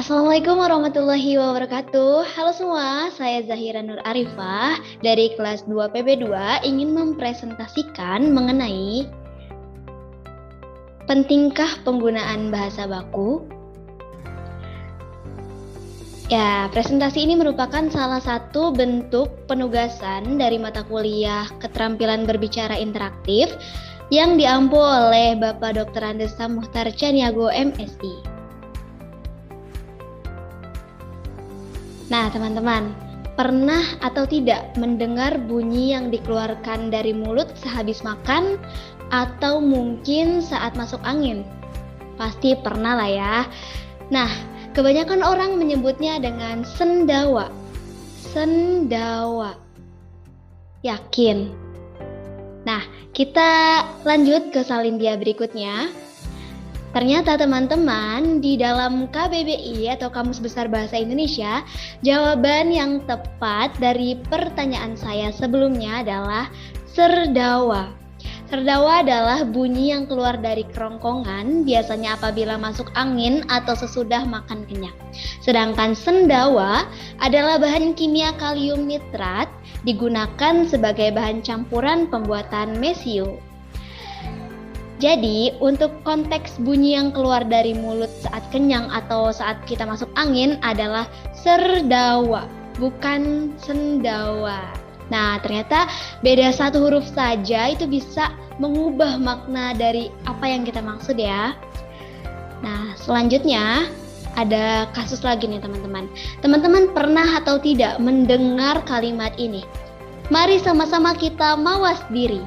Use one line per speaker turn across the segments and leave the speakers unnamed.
Assalamualaikum warahmatullahi wabarakatuh. Halo semua, saya Zahira Nur Arifah dari kelas 2 PB2 ingin mempresentasikan mengenai pentingkah penggunaan bahasa baku. Ya, presentasi ini merupakan salah satu bentuk penugasan dari mata kuliah Keterampilan Berbicara Interaktif yang diampu oleh Bapak Dr. Andesa Muhtar Caniago MSI. Nah, teman-teman, pernah atau tidak mendengar bunyi yang dikeluarkan dari mulut sehabis makan atau mungkin saat masuk angin? Pasti pernah lah ya. Nah, kebanyakan orang menyebutnya dengan sendawa. Sendawa. Yakin? Nah, kita lanjut ke salindia berikutnya. Ternyata teman-teman, di dalam KBBI atau Kamus Besar Bahasa Indonesia, jawaban yang tepat dari pertanyaan saya sebelumnya adalah serdawa. Serdawa adalah bunyi yang keluar dari kerongkongan, biasanya apabila masuk angin atau sesudah makan kenyang. Sedangkan sendawa adalah bahan kimia kalium nitrat, digunakan sebagai bahan campuran pembuatan mesiu. Jadi, untuk konteks bunyi yang keluar dari mulut saat kenyang atau saat kita masuk angin adalah serdawa, bukan sendawa. Nah, ternyata beda satu huruf saja itu bisa mengubah makna dari apa yang kita maksud ya. Nah, selanjutnya ada kasus lagi nih teman-teman. Teman-teman pernah atau tidak mendengar kalimat ini? Mari sama-sama kita mawas diri.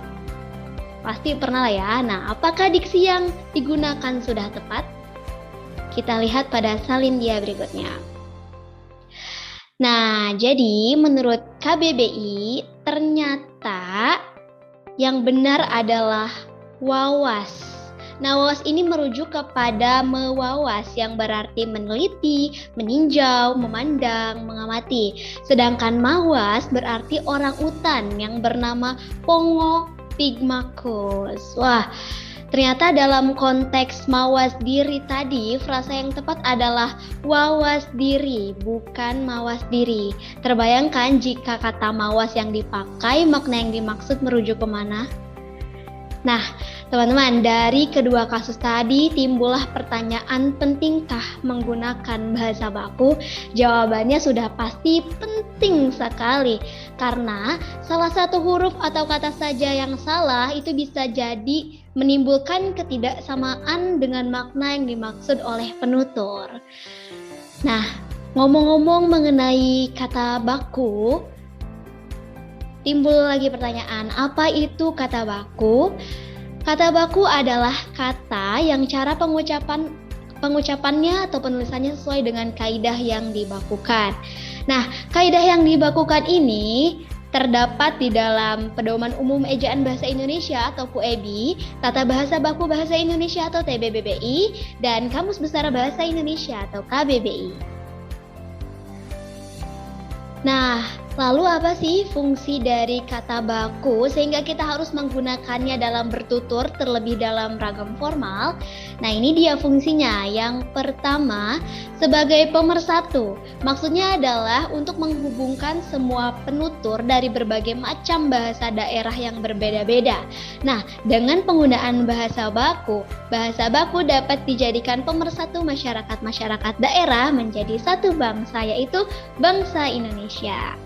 Pasti pernah lah ya. Nah, apakah diksi yang digunakan sudah tepat? Kita lihat pada salindia berikutnya. Nah, jadi menurut KBBI ternyata yang benar adalah wawas. Nah, wawas ini merujuk kepada mewawas yang berarti meneliti, meninjau, memandang, mengamati. Sedangkan mawas berarti orang utan yang bernama Pongo Pygmachus. Wah, ternyata dalam konteks mawas diri tadi, frasa yang tepat adalah wawas diri, bukan mawas diri. Terbayangkan jika kata mawas yang dipakai, makna yang dimaksud merujuk kemana? Nah, teman-teman, dari kedua kasus tadi timbullah pertanyaan, pentingkah menggunakan bahasa baku? Jawabannya sudah pasti penting sekali, karena salah satu huruf atau kata saja yang salah itu bisa jadi menimbulkan ketidaksamaan dengan makna yang dimaksud oleh penutur. Nah, ngomong-ngomong mengenai kata baku, timbul lagi pertanyaan, apa itu kata baku? Kata baku adalah kata yang cara pengucapannya atau penulisannya sesuai dengan kaidah yang dibakukan. Nah, kaidah yang dibakukan ini terdapat di dalam Pedoman Umum Ejaan Bahasa Indonesia atau PUEB, Tata Bahasa Baku Bahasa Indonesia atau TBBBI, dan Kamus Besar Bahasa Indonesia atau KBBI. Nah, lalu apa sih fungsi dari kata baku sehingga kita harus menggunakannya dalam bertutur terlebih dalam ragam formal? Nah, ini dia fungsinya. Yang pertama, sebagai pemersatu. Maksudnya adalah untuk menghubungkan semua penutur dari berbagai macam bahasa daerah yang berbeda-beda. Nah, dengan penggunaan bahasa baku dapat dijadikan pemersatu masyarakat-masyarakat daerah menjadi satu bangsa, yaitu bangsa Indonesia.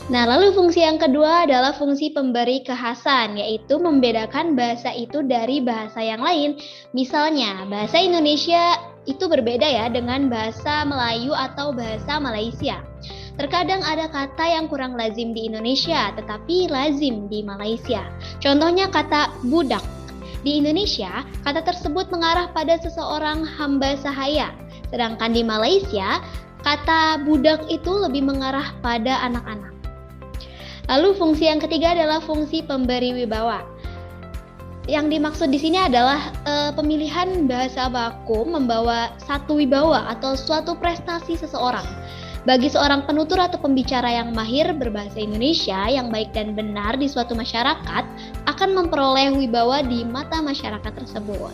Nah, lalu fungsi yang kedua adalah fungsi pemberi kekhasan, yaitu membedakan bahasa itu dari bahasa yang lain. Misalnya, bahasa Indonesia itu berbeda ya dengan bahasa Melayu atau bahasa Malaysia. Terkadang ada kata yang kurang lazim di Indonesia, tetapi lazim di Malaysia. Contohnya kata budak. Di Indonesia, kata tersebut mengarah pada seseorang hamba sahaya. Sedangkan di Malaysia, kata budak itu lebih mengarah pada anak-anak. Lalu fungsi yang ketiga adalah fungsi pemberi wibawa. Yang dimaksud di sini adalah pemilihan bahasa baku membawa satu wibawa atau suatu prestasi seseorang. Bagi seorang penutur atau pembicara yang mahir berbahasa Indonesia yang baik dan benar di suatu masyarakat akan memperoleh wibawa di mata masyarakat tersebut.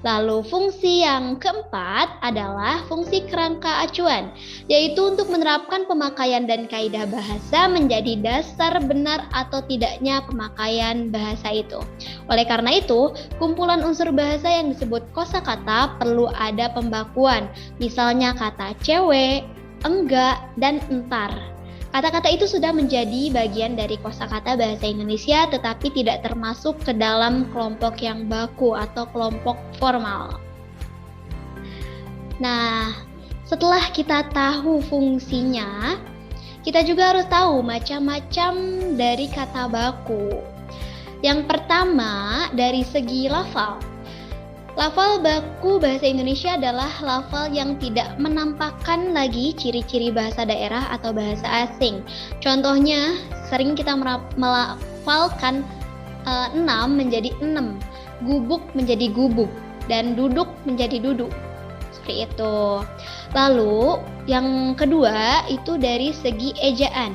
Lalu fungsi yang keempat adalah fungsi kerangka acuan, yaitu untuk menerapkan pemakaian dan kaidah bahasa menjadi dasar benar atau tidaknya pemakaian bahasa itu. Oleh karena itu, kumpulan unsur bahasa yang disebut kosakata perlu ada pembakuan, misalnya kata cewek, enggak, dan entar. Kata-kata itu sudah menjadi bagian dari kosakata bahasa Indonesia tetapi tidak termasuk ke dalam kelompok yang baku atau kelompok formal. Nah, setelah kita tahu fungsinya, kita juga harus tahu macam-macam dari kata baku. Yang pertama, dari segi lafal. Lafal baku bahasa Indonesia adalah lafal yang tidak menampakkan lagi ciri-ciri bahasa daerah atau bahasa asing. Contohnya, sering kita melafalkan 6 menjadi 6, gubuk menjadi gubuk, dan duduk menjadi duduk. Seperti itu. Lalu, yang kedua itu dari segi ejaan.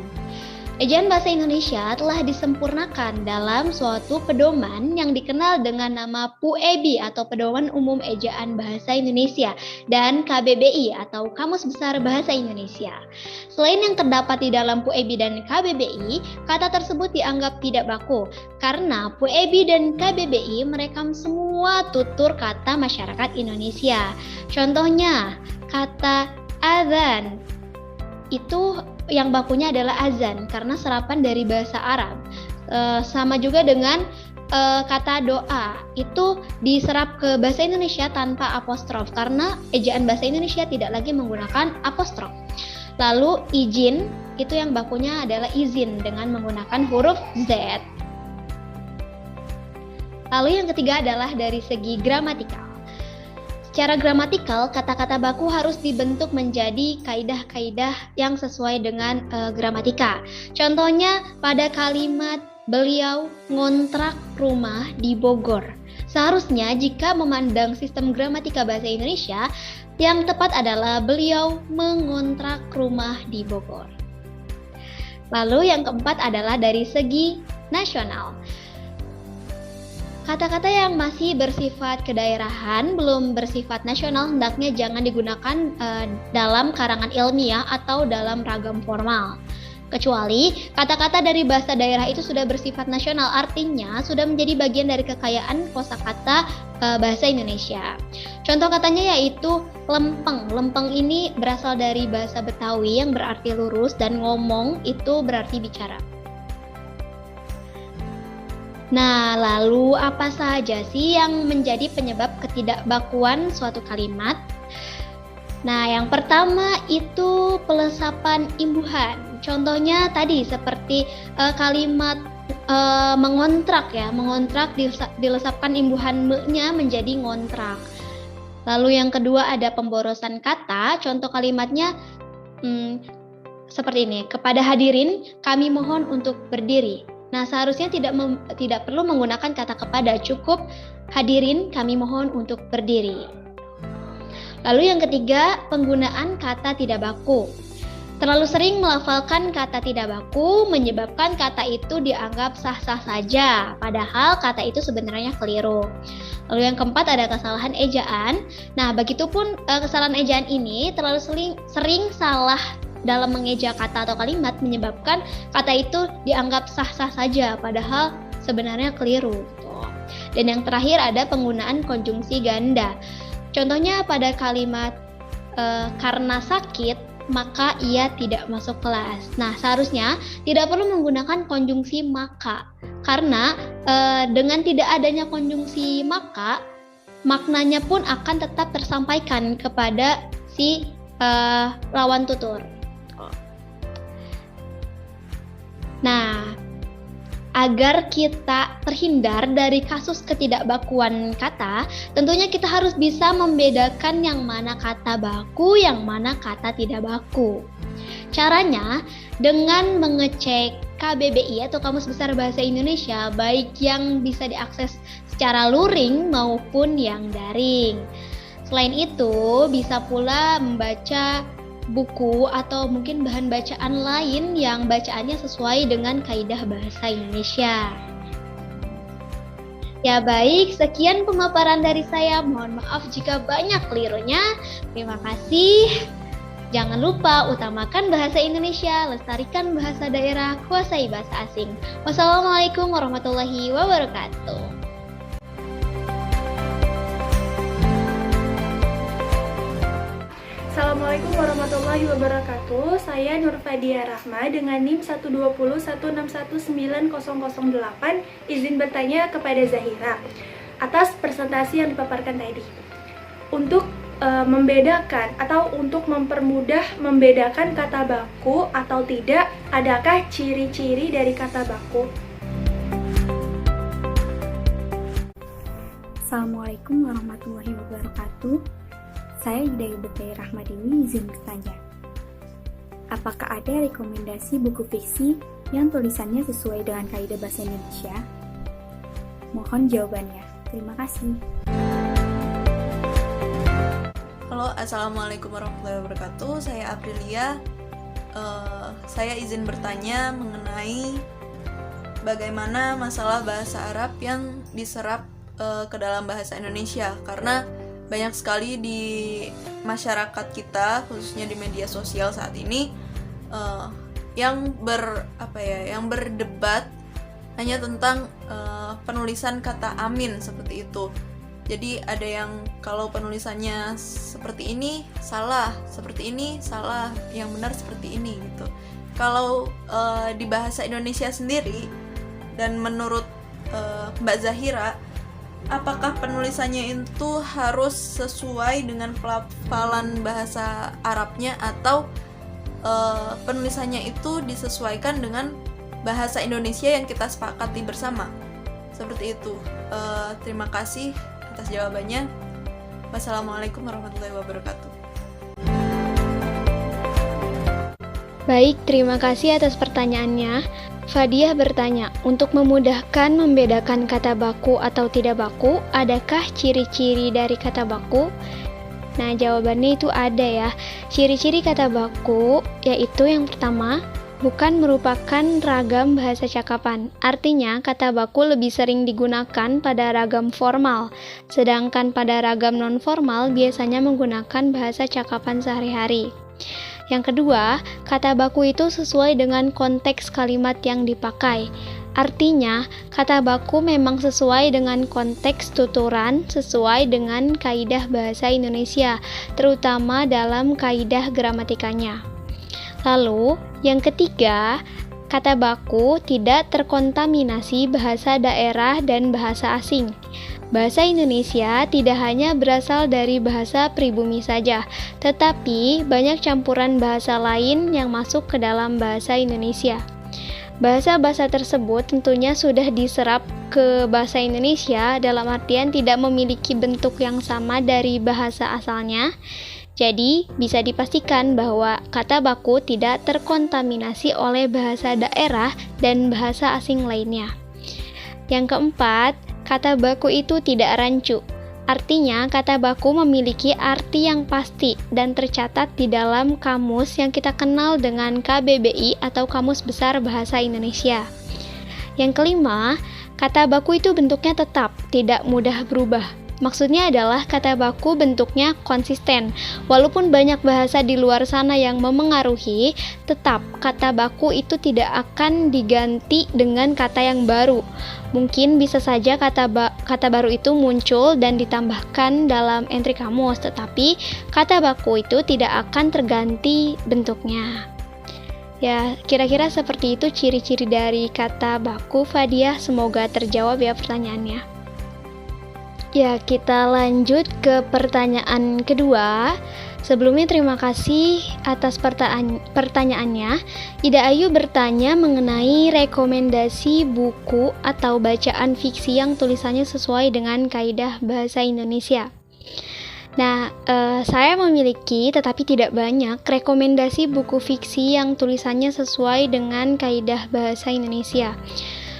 Ejaan bahasa Indonesia telah disempurnakan dalam suatu pedoman yang dikenal dengan nama PUEB atau Pedoman Umum Ejaan Bahasa Indonesia dan KBBI atau Kamus Besar Bahasa Indonesia. Selain yang terdapat di dalam PUEB dan KBBI, kata tersebut dianggap tidak baku karena PUEB dan KBBI merekam semua tutur kata masyarakat Indonesia. Contohnya, kata azan itu yang bakunya adalah azan karena serapan dari bahasa Arab. Sama juga dengan kata doa itu diserap ke bahasa Indonesia tanpa apostrof karena ejaan bahasa Indonesia tidak lagi menggunakan apostrof. Lalu izin itu yang bakunya adalah izin dengan menggunakan huruf Z. Lalu yang ketiga adalah dari segi gramatikal. Secara gramatikal, kata-kata baku harus dibentuk menjadi kaidah-kaidah yang sesuai dengan gramatika. Contohnya pada kalimat beliau ngontrak rumah di Bogor. Seharusnya jika memandang sistem gramatika bahasa Indonesia, yang tepat adalah beliau mengontrak rumah di Bogor. Lalu yang keempat adalah dari segi nasional. Kata-kata yang masih bersifat kedaerahan, belum bersifat nasional, hendaknya jangan digunakan dalam karangan ilmiah atau dalam ragam formal. Kecuali kata-kata dari bahasa daerah itu sudah bersifat nasional, artinya sudah menjadi bagian dari kekayaan kosakata bahasa Indonesia. Contoh katanya yaitu lempeng. Lempeng ini berasal dari bahasa Betawi yang berarti lurus dan ngomong itu berarti bicara. Nah, lalu apa saja sih yang menjadi penyebab ketidakbakuan suatu kalimat? Nah, yang pertama itu pelesapan imbuhan. Contohnya tadi seperti kalimat mengontrak ya, mengontrak dilesapkan imbuhan me-nya menjadi ngontrak. Lalu yang kedua ada pemborosan kata. Contoh kalimatnya seperti ini, kepada hadirin kami mohon untuk berdiri. Nah, seharusnya tidak perlu menggunakan kata kepada, cukup hadirin kami mohon untuk berdiri. Lalu yang ketiga, penggunaan kata tidak baku. Terlalu sering melafalkan kata tidak baku menyebabkan kata itu dianggap sah-sah saja, padahal kata itu sebenarnya keliru. Lalu yang keempat ada kesalahan ejaan. Nah, begitupun kesalahan ejaan ini terlalu sering salah dalam mengeja kata atau kalimat menyebabkan kata itu dianggap sah-sah saja padahal sebenarnya keliru. Dan yang terakhir ada penggunaan konjungsi ganda. Contohnya pada kalimat karena sakit maka ia tidak masuk kelas. Nah, seharusnya tidak perlu menggunakan konjungsi maka karena dengan tidak adanya konjungsi maka maknanya pun akan tetap tersampaikan kepada si lawan tutur. Nah, agar kita terhindar dari kasus ketidakbakuan kata, tentunya kita harus bisa membedakan yang mana kata baku, yang mana kata tidak baku. Caranya dengan mengecek KBBI atau Kamus Besar Bahasa Indonesia, baik yang bisa diakses secara luring maupun yang daring. Selain itu, bisa pula membaca buku atau mungkin bahan bacaan lain yang bacaannya sesuai dengan kaidah bahasa Indonesia. Ya baik, sekian pemaparan dari saya. Mohon maaf jika banyak kelirunya. Terima kasih. Jangan lupa utamakan bahasa Indonesia, lestarikan bahasa daerah, kuasai bahasa asing. Wassalamualaikum warahmatullahi wabarakatuh.
Assalamualaikum warahmatullahi wabarakatuh. Saya Nur Fadia Rahma dengan NIM 120161908. Izin bertanya kepada Zahira atas presentasi yang dipaparkan tadi. Untuk membedakan atau untuk mempermudah membedakan kata baku atau tidak, adakah ciri-ciri dari kata baku?
Assalamualaikum warahmatullahi wabarakatuh. Saya Hidayah Betai Rahmadini izin bertanya. Apakah ada rekomendasi buku fiksi yang tulisannya sesuai dengan kaidah bahasa Indonesia? Mohon jawabannya. Terima kasih.
Halo, Assalamualaikum warahmatullahi wabarakatuh. Saya Aprilia. Saya izin bertanya mengenai bagaimana masalah bahasa Arab yang diserap ke dalam bahasa Indonesia, karena banyak sekali di masyarakat kita, khususnya di media sosial saat ini, yang berdebat hanya tentang penulisan kata amin seperti itu. Jadi ada yang kalau penulisannya seperti ini salah, seperti ini salah, yang benar seperti ini gitu. Kalau di bahasa Indonesia sendiri, dan menurut Mbak Zahira, apakah penulisannya itu harus sesuai dengan pelafalan bahasa Arabnya, atau penulisannya itu disesuaikan dengan bahasa Indonesia yang kita sepakati bersama? Seperti itu. Terima kasih atas jawabannya. Wassalamualaikum warahmatullahi wabarakatuh.
Baik, terima kasih atas pertanyaannya. Fadiah bertanya, untuk memudahkan membedakan kata baku atau tidak baku, adakah ciri-ciri dari kata baku? Nah, jawabannya itu ada ya. Ciri-ciri kata baku yaitu yang pertama, bukan merupakan ragam bahasa cakapan. Artinya, kata baku lebih sering digunakan pada ragam formal, sedangkan pada ragam non-formal biasanya menggunakan bahasa cakapan sehari-hari. Yang kedua, kata baku itu sesuai dengan konteks kalimat yang dipakai. Artinya, kata baku memang sesuai dengan konteks tuturan, sesuai dengan kaidah bahasa Indonesia, terutama dalam kaidah gramatikanya. Lalu, yang ketiga, kata baku tidak terkontaminasi bahasa daerah dan bahasa asing. Bahasa Indonesia tidak hanya berasal dari bahasa pribumi saja, tetapi banyak campuran bahasa lain yang masuk ke dalam bahasa Indonesia. Bahasa-bahasa tersebut tentunya sudah diserap ke bahasa Indonesia, dalam artian tidak memiliki bentuk yang sama dari bahasa asalnya. Jadi, bisa dipastikan bahwa kata baku tidak terkontaminasi oleh bahasa daerah dan bahasa asing lainnya. Yang keempat, kata baku itu tidak rancu. Artinya, kata baku memiliki arti yang pasti dan tercatat di dalam kamus yang kita kenal dengan KBBI atau Kamus Besar Bahasa Indonesia. Yang kelima, kata baku itu bentuknya tetap, tidak mudah berubah. Maksudnya adalah kata baku bentuknya konsisten. Walaupun banyak bahasa di luar sana yang memengaruhi, tetap kata baku itu tidak akan diganti dengan kata yang baru. Mungkin bisa saja kata baru itu muncul dan ditambahkan dalam entry kamus, tetapi kata baku itu tidak akan terganti bentuknya. Ya, kira-kira seperti itu ciri-ciri dari kata baku. Fadiah, semoga terjawab ya pertanyaannya. Ya, kita lanjut ke pertanyaan kedua. Sebelumnya terima kasih atas pertanyaannya. Ida Ayu bertanya mengenai rekomendasi buku atau bacaan fiksi yang tulisannya sesuai dengan kaidah bahasa Indonesia. Nah, saya memiliki tetapi tidak banyak rekomendasi buku fiksi yang tulisannya sesuai dengan kaidah bahasa Indonesia.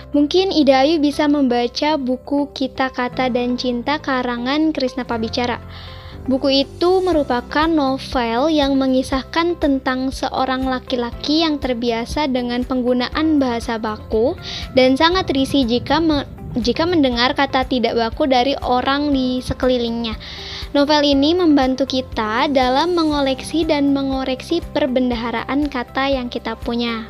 Mungkin Ida Ayu bisa membaca buku Kita Kata dan Cinta karangan Krisna Pabicara. Buku itu merupakan novel yang mengisahkan tentang seorang laki-laki yang terbiasa dengan penggunaan bahasa baku dan sangat risih jika jika mendengar kata tidak baku dari orang di sekelilingnya. Novel ini membantu kita dalam mengoleksi dan mengoreksi perbendaharaan kata yang kita punya.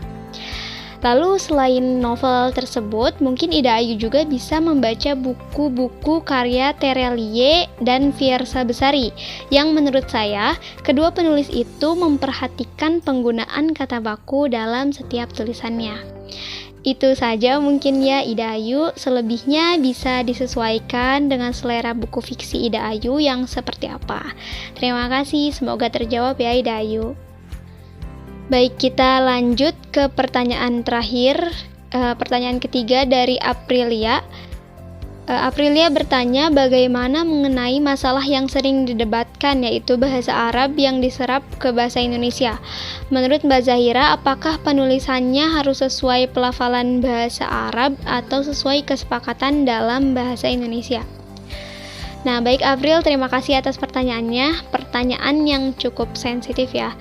Lalu selain novel tersebut, mungkin Ida Ayu juga bisa membaca buku-buku karya Terelie dan Fiersa Besari, yang menurut saya, kedua penulis itu memperhatikan penggunaan kata baku dalam setiap tulisannya. Itu saja mungkin ya Ida Ayu, selebihnya bisa disesuaikan dengan selera buku fiksi Ida Ayu yang seperti apa. Terima kasih, semoga terjawab ya Ida Ayu. Baik, kita lanjut ke pertanyaan terakhir, pertanyaan ketiga dari Aprilia. Aprilia bertanya bagaimana mengenai masalah yang sering didebatkan, yaitu bahasa Arab yang diserap ke bahasa Indonesia. Menurut Mbak Zahira, apakah penulisannya harus sesuai pelafalan bahasa Arab atau sesuai kesepakatan dalam bahasa Indonesia? Nah, baik April, terima kasih atas pertanyaannya. Pertanyaan yang cukup sensitif ya.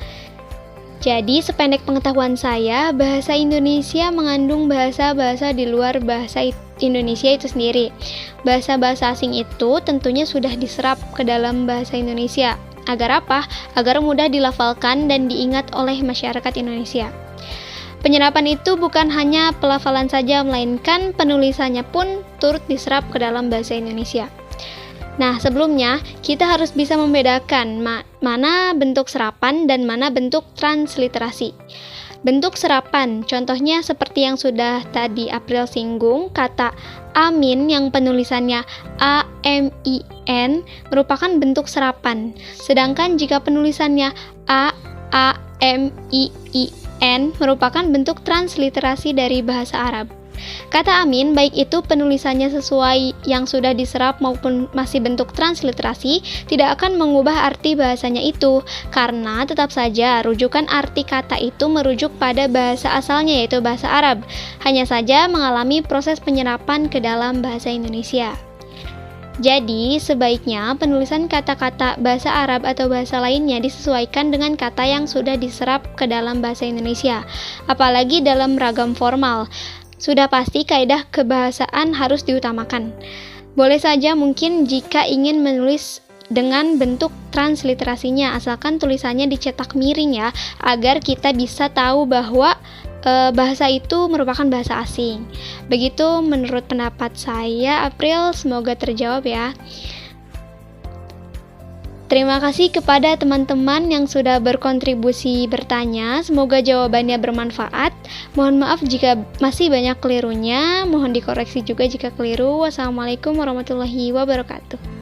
Jadi, sependek pengetahuan saya, bahasa Indonesia mengandung bahasa-bahasa di luar bahasa Indonesia itu sendiri. Bahasa-bahasa asing itu tentunya sudah diserap ke dalam bahasa Indonesia. Agar apa? Agar mudah dilafalkan dan diingat oleh masyarakat Indonesia. Penyerapan itu bukan hanya pelafalan saja, melainkan penulisannya pun turut diserap ke dalam bahasa Indonesia. Nah, sebelumnya kita harus bisa membedakan mana bentuk serapan dan mana bentuk transliterasi. Bentuk serapan, contohnya seperti yang sudah tadi April singgung, kata amin yang penulisannya A-M-I-N merupakan bentuk serapan. Sedangkan jika penulisannya A-A-M-I-I-N merupakan bentuk transliterasi dari bahasa Arab. Kata amin, baik itu penulisannya sesuai yang sudah diserap maupun masih bentuk transliterasi, tidak akan mengubah arti bahasanya itu, karena tetap saja rujukan arti kata itu merujuk pada bahasa asalnya, yaitu bahasa Arab, hanya saja mengalami proses penyerapan ke dalam bahasa Indonesia. Jadi, sebaiknya penulisan kata-kata bahasa Arab atau bahasa lainnya disesuaikan dengan kata yang sudah diserap ke dalam bahasa Indonesia, apalagi dalam ragam formal. Sudah pasti kaidah kebahasaan harus diutamakan. Boleh saja mungkin jika ingin menulis dengan bentuk transliterasinya, asalkan tulisannya dicetak miring ya, agar kita bisa tahu bahwa bahasa itu merupakan bahasa asing. Begitu menurut pendapat saya, April, semoga terjawab ya. Terima kasih kepada teman-teman yang sudah berkontribusi bertanya. Semoga jawabannya bermanfaat. Mohon maaf jika masih banyak kelirunya. Mohon dikoreksi juga jika keliru. Wassalamualaikum warahmatullahi wabarakatuh.